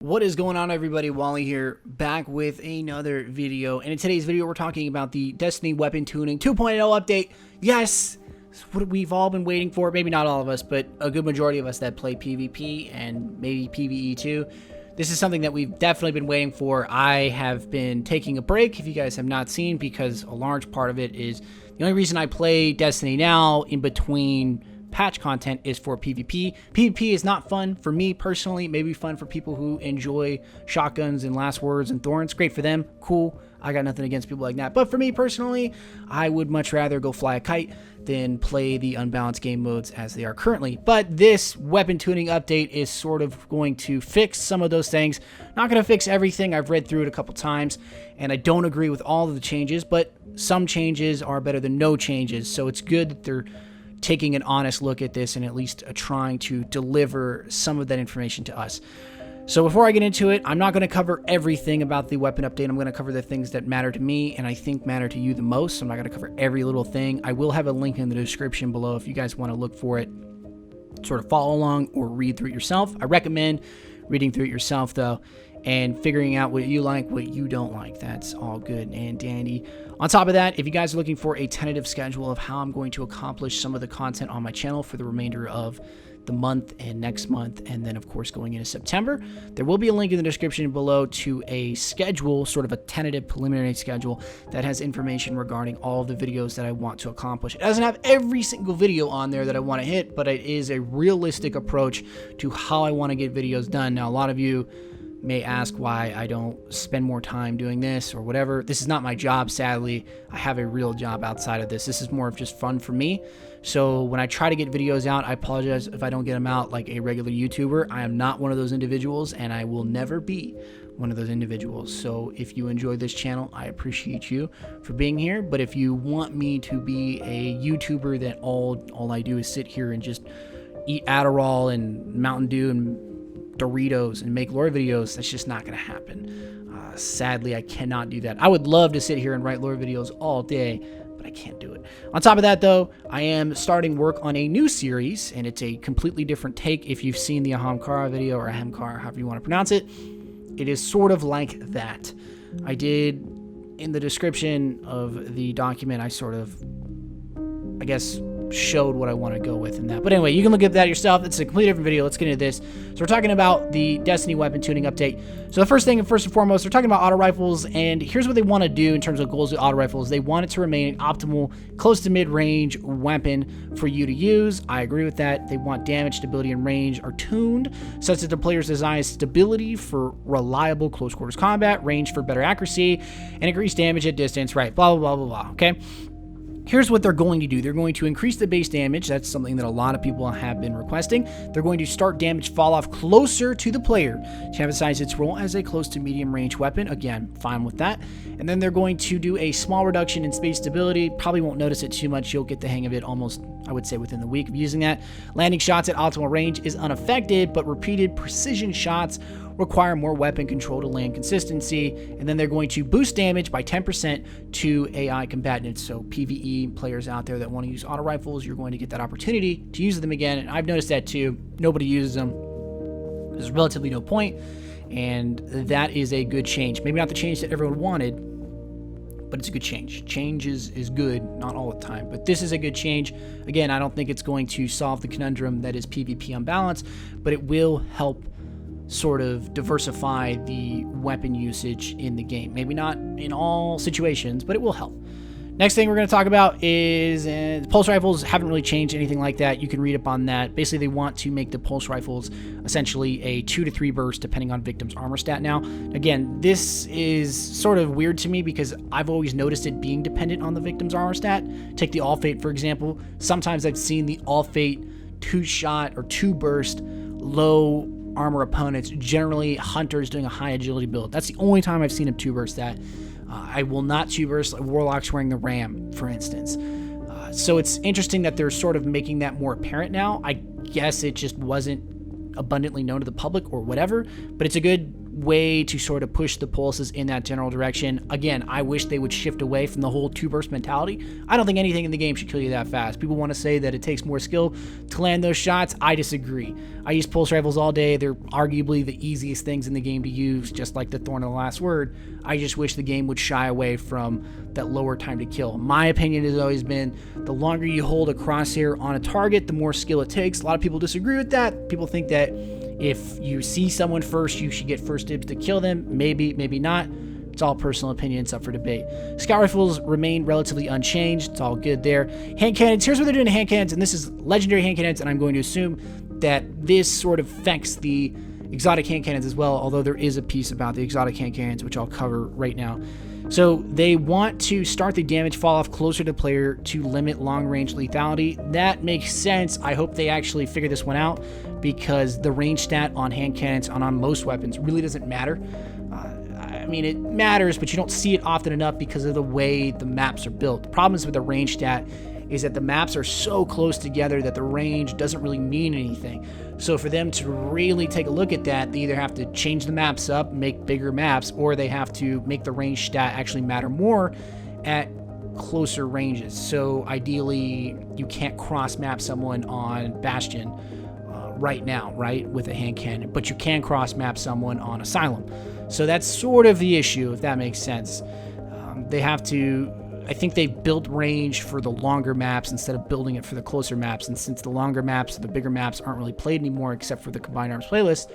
What is going on, everybody? Wally here, back with another video. And in today's video, we're talking about the Destiny Weapon Tuning 2.0 update. Yes, it's what we've all been waiting for. Maybe not all of us, but a good majority of us that play PvP and maybe PvE too. This is something that we've definitely been waiting for. I have been taking a break, if you guys have not seen, because a large part of it is the only reason I play Destiny now in between patch content is for PvP. PvP is not fun for me personally. Maybe fun for people who enjoy shotguns and last words and thorns. Great for them. Cool. I got nothing against people like that. But for me personally, I would much rather go fly a kite than play the unbalanced game modes as they are currently. But this weapon tuning update is sort of going to fix some of those things. Not going to fix everything. I've read through it a couple times and I don't agree with all of the changes, but some changes are better than no changes. So it's good that they're taking an honest look at this and at least trying to deliver some of that information to us. So before I get into it, I'm not going to cover everything about the weapon update. I'm going to cover the things that matter to me and I think matter to you the most. I'm not going to cover every little thing. I will have a link in the description below if you guys want to look for it, sort of follow along or read through it yourself. I recommend reading through it yourself though, and figuring out what you like, what you don't like. That's all good and dandy. On top of that, if you guys are looking for a tentative schedule of how I'm going to accomplish some of the content on my channel for the remainder of the month and next month, and then of course going into September, there will be a link in the description below to a schedule, sort of a tentative preliminary schedule that has information regarding all of the videos that I want to accomplish. It doesn't have every single video on there that I want to hit, but it is a realistic approach to how I want to get videos done. Now, a lot of you may ask why I don't spend more time doing this or whatever. This is not my job, sadly. I have a real job outside of this. This is more of just fun for me. So when I try to get videos out, I apologize if I don't get them out like a regular YouTuber. I am not one of those individuals and I will never be one of those individuals. So if you enjoy this channel, I appreciate you for being here. But if you want me to be a YouTuber that all I do is sit here and just eat Adderall and Mountain Dew and Doritos and make lore videos, that's just not going to happen. Sadly, I cannot do that. I would love to sit here and write lore videos all day, but I can't do it. On top of that, though, I am starting work on a new series, and it's a completely different take. If you've seen the Ahamkara video, or Ahamkara, however you want to pronounce it, it is sort of like that. I did, in the description of the document, I sort of, I guess, showed what I want to go with in that. But anyway, you can look at that yourself. It's a completely different video. Let's get into this. So we're talking about the Destiny weapon tuning update. So the first and foremost, they're talking about auto rifles, and here's what they want to do in terms of goals with auto rifles. They want it to remain an optimal, close to mid-range weapon for you to use. I agree with that. They want damage, stability, and range are tuned such that the player's desires stability for reliable close quarters combat, range for better accuracy, and increased damage at distance, right? Blah, blah, blah, blah, blah, okay? Here's what they're going to do. They're going to increase the base damage. That's something that a lot of people have been requesting. They're going to start damage fall off closer to the player to emphasize its role as a close to medium range weapon. Again, fine with that. And then they're going to do a small reduction in space stability. Probably won't notice it too much. You'll get the hang of it almost, I would say, within the week of using that. Landing shots at optimal range is unaffected, but repeated precision shots require more weapon control to land consistency. And then they're going to boost damage by 10% to AI combatants. So PvE players out there that want to use auto rifles, you're going to get that opportunity to use them again. And I've noticed that too. Nobody uses them. There's relatively no point. And that is a good change. Maybe not the change that everyone wanted, but it's a good change. Change is good, not all the time, but this is a good change. Again, I don't think it's going to solve the conundrum that is PvP unbalance, but it will help sort of diversify the weapon usage in the game. Maybe not in all situations, but it will help. Next thing we're going to talk about is pulse rifles. Haven't really changed anything like that. You can read up on that. Basically, they want to make the pulse rifles essentially a 2 to 3 burst depending on victim's armor stat now. Again, this is sort of weird to me because I've always noticed it being dependent on the victim's armor stat. Take the All Fate, for example. Sometimes I've seen the All Fate 2-shot or 2-burst low armor opponents, generally hunters doing a high agility build. That's the only time I've seen him 2-burst that. I will not 2-burst like warlocks wearing the ram, for instance. So it's interesting that they're sort of making that more apparent now. I guess it just wasn't abundantly known to the public or whatever, but it's a good way to sort of push the pulses in that general direction. Again, I wish they would shift away from the whole two-burst mentality. I don't think anything in the game should kill you that fast. People want to say that it takes more skill to land those shots. I disagree. I use pulse rifles all day. They're arguably the easiest things in the game to use, just like the Thorn of the Last Word. I just wish the game would shy away from that lower time to kill. My opinion has always been the longer you hold a crosshair on a target, the more skill it takes. A lot of people disagree with that. People think that if you see someone first, you should get first dibs to kill them. Maybe, maybe not. It's all personal opinions up for debate. Scout rifles remain relatively unchanged. It's all good there. Hand cannons. Here's what they're doing to hand cannons, and this is legendary hand cannons, and I'm going to assume that this sort of affects the exotic hand cannons as well, although there is a piece about the exotic hand cannons, which I'll cover right now. So they want to start the damage fall off closer to the player to limit long-range lethality. That makes sense. I hope they actually figure this one out, because the range stat on hand cannons and on most weapons really doesn't matter. I mean, it matters, but you don't see it often enough because of the way the maps are built. The problem is with the range stat is that the maps are so close together that the range doesn't really mean anything. So for them to really take a look at that, they either have to change the maps up, make bigger maps, or they have to make the range stat actually matter more at closer ranges. So ideally, you can't cross-map someone on Bastion right now, right, with a hand cannon, but you can cross-map someone on Asylum. So that's sort of the issue, if that makes sense. They have to... I think they built range for the longer maps instead of building it for the closer maps, and since the longer maps, the bigger maps aren't really played anymore except for the Combined Arms playlist,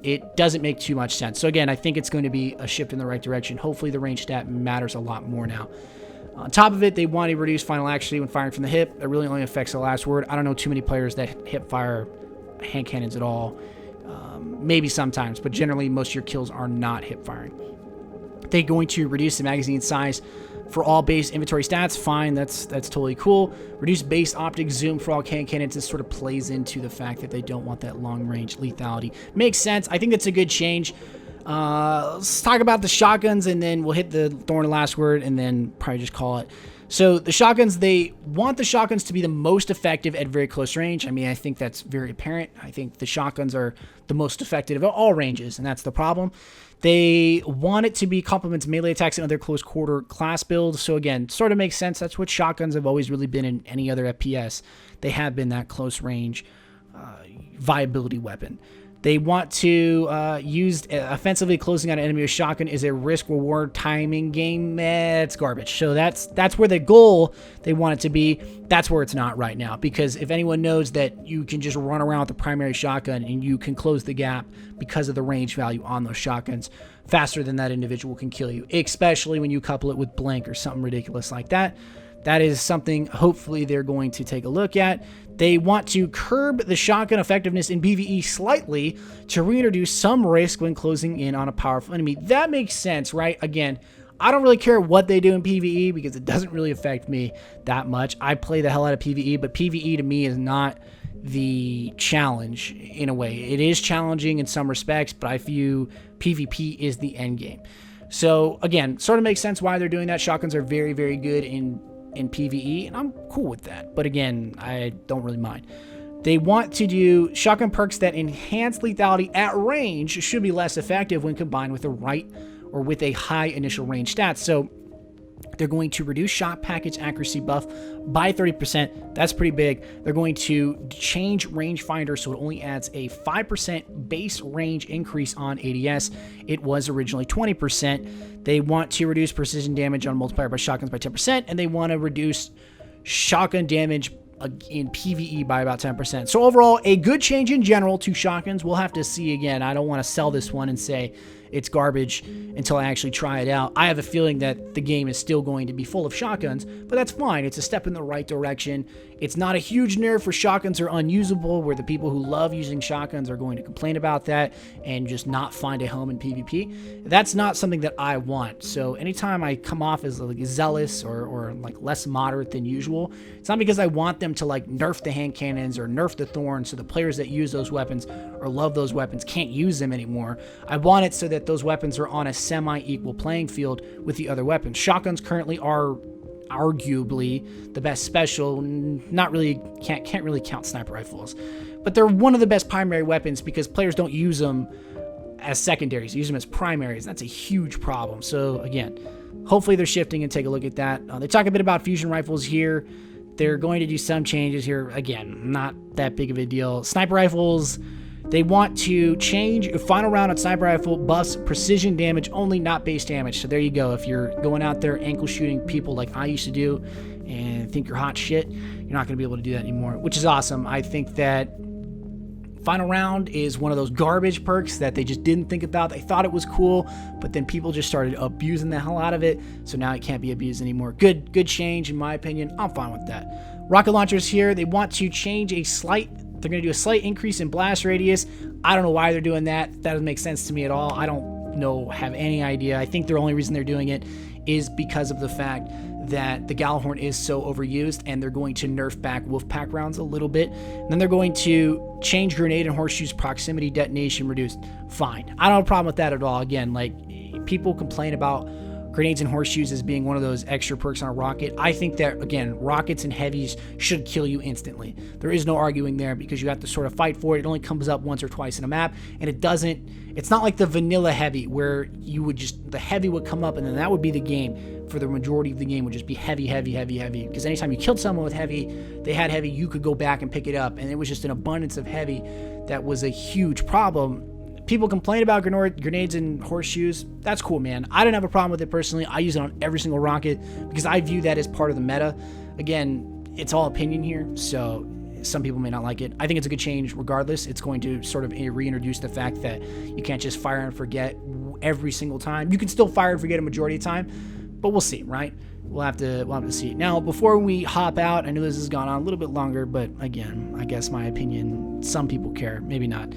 it doesn't make too much sense. So again, I think it's going to be a shift in the right direction. Hopefully the range stat matters a lot more now. On top of it, they want to reduce final accuracy when firing from the hip. It really only affects the last word. I don't know too many players that hip fire hand cannons at all. Maybe sometimes, but generally most of your kills are not hip firing. They're going to reduce the magazine size for all base inventory stats. Fine, that's totally cool. Reduce base optic zoom for all hand cannons. This sort of plays into the fact that they don't want that long range lethality. Makes sense. I think that's a good change. Let's talk about the shotguns, and then we'll hit the Thorn of the Last Word, and then probably just call it. So the shotguns, they want the shotguns to be the most effective at very close range. I mean, I think that's very apparent. I think the shotguns are the most effective at all ranges, and that's the problem. They want it to be complements melee attacks and other close quarter class builds. So again, sort of makes sense. That's what shotguns have always really been in any other FPS. They have been that close range viability weapon. They want to use offensively closing out an enemy with shotgun is a risk-reward timing game. It's garbage. So that's where the goal they want it to be. That's where it's not right now, because if anyone knows that you can just run around with the primary shotgun and you can close the gap because of the range value on those shotguns faster than that individual can kill you, especially when you couple it with blink or something ridiculous like that. That is something hopefully they're going to take a look at. They want to curb the shotgun effectiveness in PvE slightly to reintroduce some risk when closing in on a powerful enemy. That makes sense, right? Again, I don't really care what they do in PvE because it doesn't really affect me that much. I play the hell out of PvE, but PvE to me is not the challenge in a way. It is challenging in some respects, but I view PvP is the end game. So again, sort of makes sense why they're doing that. Shotguns are very, very good in PvE, and I'm cool with that. But again, I don't really mind. They want to do shotgun perks that enhance lethality at range should be less effective when combined with a right or with a high initial range stat. So they're going to reduce shot package accuracy buff by 30%. That's pretty big. They're going to change rangefinder so it only adds a 5% base range increase on ADS. It was originally 20%. They want to reduce precision damage on multiplier by shotguns by 10%, and they want to reduce shotgun damage in PvE by about 10%. So overall, a good change in general to shotguns. We'll have to see again. I don't want to sell this one and say it's garbage until I actually try it out. I have a feeling that the game is still going to be full of shotguns, but that's fine. It's a step in the right direction. It's not a huge nerf for shotguns are unusable, where the people who love using shotguns are going to complain about that and just not find a home in PvP. That's not something that I want. So anytime I come off as like zealous or like less moderate than usual, it's not because I want them to like nerf the hand cannons or nerf the Thorn so the players that use those weapons or love those weapons can't use them anymore. I want it so that those weapons are on a semi-equal playing field with the other weapons. Shotguns currently are arguably the best special. Not really, can't really count sniper rifles, but they're one of the best primary weapons because players don't use them as secondaries, use them as primaries. That's a huge problem. So again, hopefully they're shifting and take a look at that. They talk a bit about fusion rifles here. They're going to do some changes here. Again, not that big of a deal. Sniper rifles, they want to change final round on sniper rifle buffs precision damage only, not base damage. So there you go. If you're going out there ankle shooting people like I used to do and think you're hot shit, you're not going to be able to do that anymore, which is awesome. I think that final round is one of those garbage perks that they just didn't think about. They thought it was cool, but then people just started abusing the hell out of it. So now it can't be abused anymore. Good change in my opinion. I'm fine with that. Rocket launchers here, they want to change they're going to do a slight increase in blast radius. I don't know why they're doing that. That doesn't make sense to me at all. I don't have any idea. I think the only reason they're doing it is because of the fact that the Gjallarhorn is so overused, and they're going to nerf back Wolfpack rounds a little bit. And then they're going to change grenade and horseshoes proximity detonation reduced. Fine. I don't have a problem with that at all. Again, like, people complain about grenades and horseshoes as being one of those extra perks on a rocket. I think that, again, rockets and heavies should kill you instantly. There is no arguing there because you have to sort of fight for it. It only comes up once or twice in a map, and it's not like the vanilla heavy where the heavy would come up and then that would be the game. For the majority of the game would just be heavy. Because anytime you killed someone with heavy, they had heavy, you could go back and pick it up. And it was just an abundance of heavy that was a huge problem. People complain about grenades and horseshoes. That's cool, man. I don't have a problem with it personally. I use it on every single rocket because I view that as part of the meta. Again, it's all opinion here, so some people may not like it. I think it's a good change regardless. It's going to sort of reintroduce the fact that you can't just fire and forget every single time. You can still fire and forget a majority of the time, but we'll see, right? We'll have to see. Now, before we hop out, I know this has gone on a little bit longer, but again, I guess my opinion, some people care, maybe not.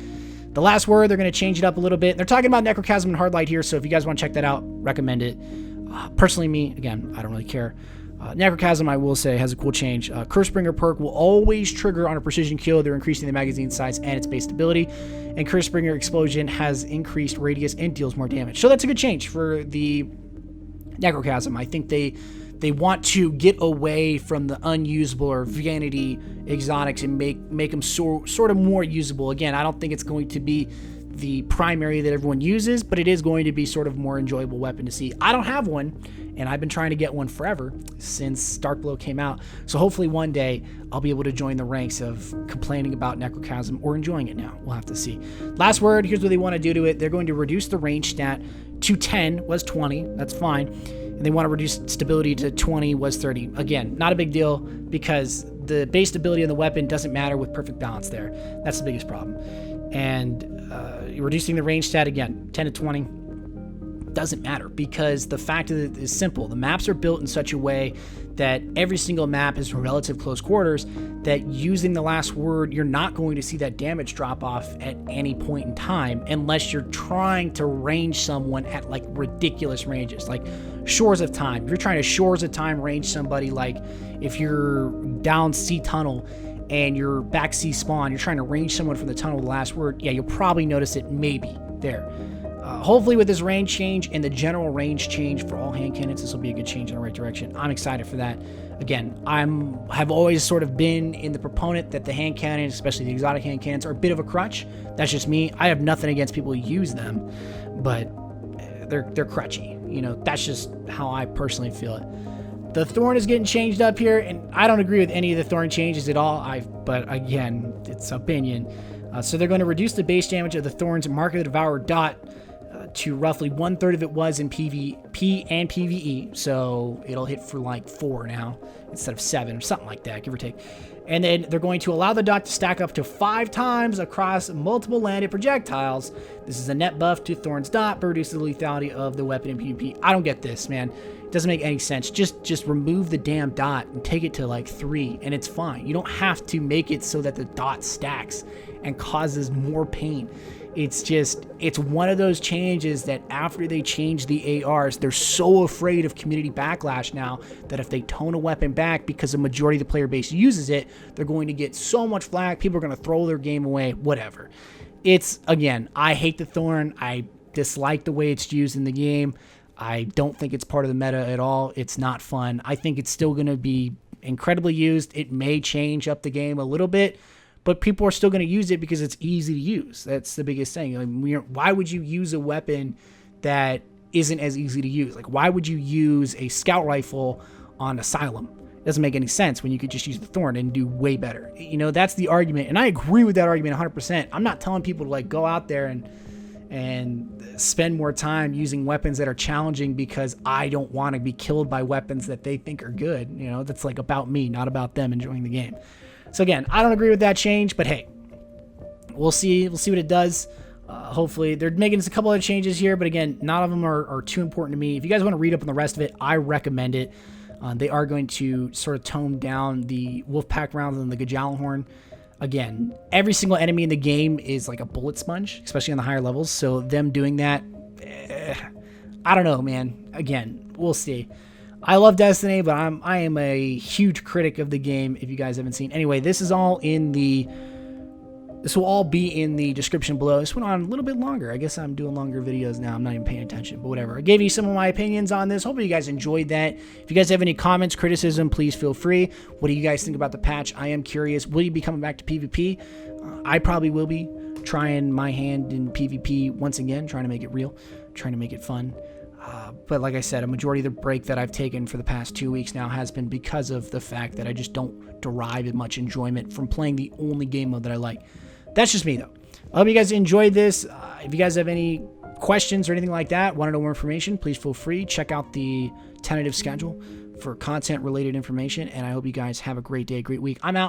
The last word, they're going to change it up a little bit. They're talking about Necrochasm and Hardlight here, so if you guys want to check that out, recommend it. Personally, me, again, I don't really care. Necrochasm, I will say, has a cool change. Cursebringer perk will always trigger on a precision kill. They're increasing the magazine size and its base stability. And Cursebringer Explosion has increased radius and deals more damage. So that's a good change for the Necrochasm. I think they want to get away from the unusable or vanity exotics and make them sort of more usable. Again, I don't think it's going to be the primary that everyone uses, but it is going to be sort of more enjoyable weapon to see. I don't have one, and I've been trying to get one forever since Darkblow came out. So hopefully one day I'll be able to join the ranks of complaining about Necrochasm or enjoying it now. We'll have to see. Last word, here's what they want to do to it. They're going to reduce the range stat to 10, was 20. That's fine. And they want to reduce stability to 20, was 30. Again, not a big deal because the base stability of the weapon doesn't matter with perfect balance there. That's the biggest problem. And reducing the range stat, again, 10 to 20, doesn't matter because the fact of it is simple. The maps are built in such a way that every single map is relative close quarters, that using the last word, you're not going to see that damage drop off at any point in time unless you're trying to range someone at like ridiculous ranges, like Shores of Time. If you're trying to Shores of Time range somebody, like if you're down C tunnel and you're back C spawn, you're trying to range someone from the tunnel with the last word, yeah, you'll probably notice it maybe there. Hopefully with this range change and the general range change for all hand cannons, this will be a good change in the right direction. I'm excited for that. Again, have always sort of been in the proponent that the hand cannons, especially the exotic hand cannons, are a bit of a crutch. That's just me. I have nothing against people who use them, but they're crutchy. You know, that's just how I personally feel it. The Thorn is getting changed up here, and I don't agree with any of the Thorn changes at all. But again, it's opinion. So they're going to reduce the base damage of the Thorn's Mark of the Devourer dot to roughly 1/3 of it was in PvP and PvE. So it'll hit for like 4 now instead of 7 or something like that, give or take. And then they're going to allow the dot to stack up to 5 times across multiple landed projectiles. This is a net buff to Thorn's dot, but reduces the lethality of the weapon in PvP. I don't get this, man. It doesn't make any sense. Just remove the damn dot and take it to like 3 and it's fine. You don't have to make it so that the dot stacks and causes more pain. It's one of those changes that after they change the ARs, they're so afraid of community backlash now that if they tone a weapon back because the majority of the player base uses it, they're going to get so much flack. People are going to throw their game away, whatever. Again, I hate the Thorn. I dislike the way it's used in the game. I don't think it's part of the meta at all. It's not fun. I think it's still going to be incredibly used. It may change up the game a little bit, but people are still going to use it because it's easy to use. That's the biggest thing. Like, why would you use a weapon that isn't as easy to use? Like, why would you use a scout rifle on Asylum? It doesn't make any sense when you could just use the Thorn and do way better. You know, that's the argument, and I agree with that argument 100%. I'm not telling people to like go out there and spend more time using weapons that are challenging because I don't want to be killed by weapons that they think are good. You know, that's like about me, not about them enjoying the game. So again, I don't agree with that change, but hey, we'll see what it does. Hopefully they're making a couple other changes here, but again, none of them are too important to me. If you guys want to read up on the rest of it, I recommend it. They are going to sort of tone down the Wolfpack rounds and the Gajalahorn. Again, every single enemy in the game is like a bullet sponge, especially on the higher levels. So them doing that, I don't know, man. Again, we'll see. I love Destiny, but I am a huge critic of the game. If you guys haven't seen, anyway, this is all in the. This will all be in the description below. This went on a little bit longer. I guess I'm doing longer videos now. I'm not even paying attention, but whatever. I gave you some of my opinions on this. Hopefully you guys enjoyed that. If you guys have any comments, criticism, please feel free. What do you guys think about the patch? I am curious. Will you be coming back to PvP? I probably will be trying my hand in PvP once again, trying to make it real, trying to make it fun. But like I said, a majority of the break that I've taken for the past 2 weeks now has been because of the fact that I just don't derive much enjoyment from playing the only game mode that I like. That's just me, though. I hope you guys enjoyed this. If you guys have any questions or anything like that, want to know more information, please feel free. Check out the tentative schedule for content-related information, and I hope you guys have a great day, great week. I'm out.